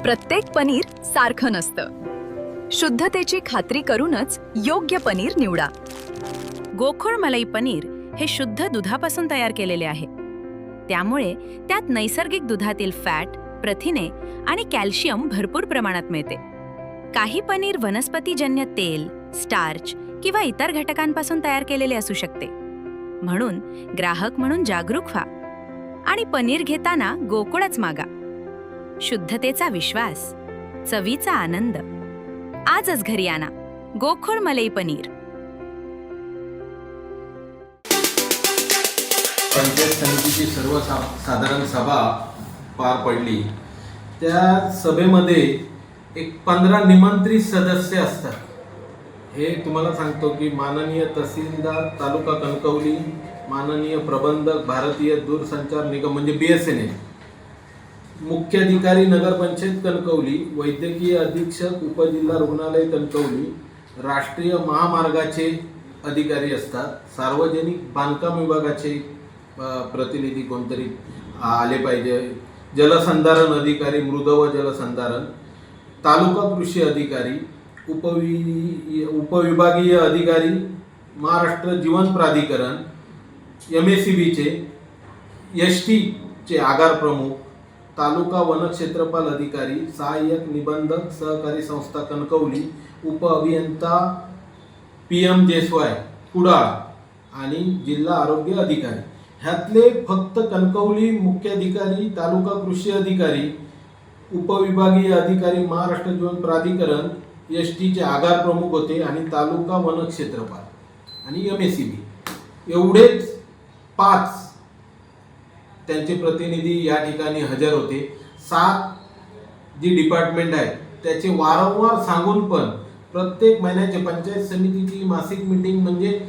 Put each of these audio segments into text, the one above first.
प्रत्येक पनीर सारखं नसतं। शुद्धतेची खात्री करूनच योग्य पनीर निवडा। गोकुळ मलाई पनीर हे शुद्ध दुधापासून तयार केलेले आहे, त्यामुळे त्यात नैसर्गिक दुधातील फॅट, प्रथिने आणि कॅल्शियम भरपूर प्रमाणात मिळते। काही पनीर वनस्पतीजन्य तेल, स्टार्च किंवा इतर घटकांपासून तयार केलेले असू शकते। म्हणून ग्राहक म्हणून जागरूक व्हा आणि पनीर घेताना गोकुळच मागा। शुद्धतेचा विश्वास, चवीचा आनंद। आजच घरी आणा गोकुळ मलाई पनीर। पंचायत समितीची सर्वसाधारण सभा पार पडली। त्या सभेमध्ये एक 15 निमंत्रित सदस्य असतात। हे तुम्हाला सांगतो की माननीय तहसीलदार तालुका कणकवली, माननीय प्रबंधक भारतीय दूरसंचार निगम म्हणजे BSNL, मुख्याधिकारी नगरपंचायत कणकवली, वैद्यकीय अधीक्षक उपजिल्हा रुग्णालय कणकवली, राष्ट्रीय महामार्गाचे अधिकारी असतात, सार्वजनिक बांधकाम विभागाचे प्रतिनिधी कोणतरी आले पाहिजे, जलसंधारण अधिकारी, मृद व जलसंधारण, तालुका कृषी अधिकारी, उपविभागीय अधिकारी, महाराष्ट्र जीवन प्राधिकरण, MACBचे, ST चे आगार प्रमुख, तालुका वनक्षेत्रपाल अधिकारी, सहाय्यक निबंधक सहकारी संस्था कणकवली, उप अभियंता PMJSY कुडाळ आणि जिल्हा आरोग्य अधिकारी। ह्यातले फक्त कणकवली मुख्याधिकारी, तालुका कृषी अधिकारी, उपविभागीय अधिकारी, महाराष्ट्र जीवन प्राधिकरण, ST चे आगार प्रमुख होते आणि तालुका वनक्षेत्रपाल आणि MACB एवढेच 5 त्यांचे प्रतिनिधी या ठिकाणी हजर होते। 7 जी डिपार्टमेंट आहेत त्याचे वारंवार सांगून पण प्रत्येक महिन्याचे पंचायत समितीची मासिक मीटिंग म्हणजे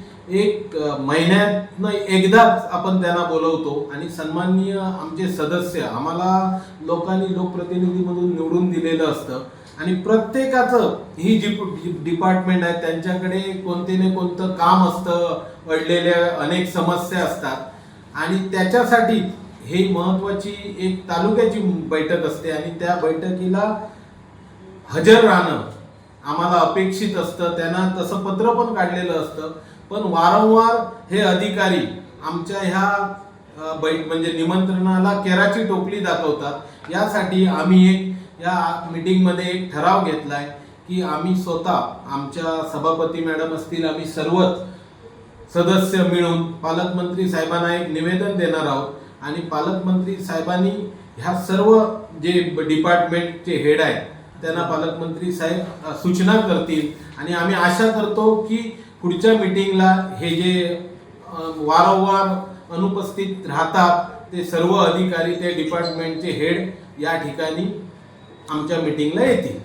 एक महिन्यातनं एकदाच आपण त्यांना बोलवतो आणि सन्माननीय आमचे सदस्य, आम्हाला लोकांनी लोकप्रतिनिधी म्हणून निवडून दिलेलं असतं आणि प्रत्येकाचं ही जी डिपार्टमेंट आहे त्यांच्याकडे कोणते ना कोणतं काम असतं, अडलेल्या अनेक समस्या असतात आणि त्याच्यासाठी हे महत्त्वाची एक तालुक्याची बैठक असते आणि त्या बैठकीला हजर राहणं आम्हाला अपेक्षित असतं। त्यांना तसं पत्र पण काढलेलं असतं, पण वारंवार हे अधिकारी आमच्या ह्या म्हणजे निमंत्रणाला केराची टोपली दाखवतात। यासाठी आम्ही या मीटिंगमध्ये एक ठराव घेतलाय की आम्ही स्वतः, आमच्या सभापती मॅडम असतील, आम्ही सर्वच सदस्य मिळून पालकमंत्री साहेबांना एक निवेदन देणार आहोत आणि पालकमंत्री साहेबांनी ह्या सर्व जे डिपार्टमेंटचे हेड आहेत त्यांना पालकमंत्री साहेब सूचना करतील आणि आम्ही आशा करतो की पुढच्या मीटिंगला हे जे वारंवार अनुपस्थित राहतात ते सर्व अधिकारी, ते डिपार्टमेंटचे हेड या ठिकाणी आमच्या मीटिंगला येतील।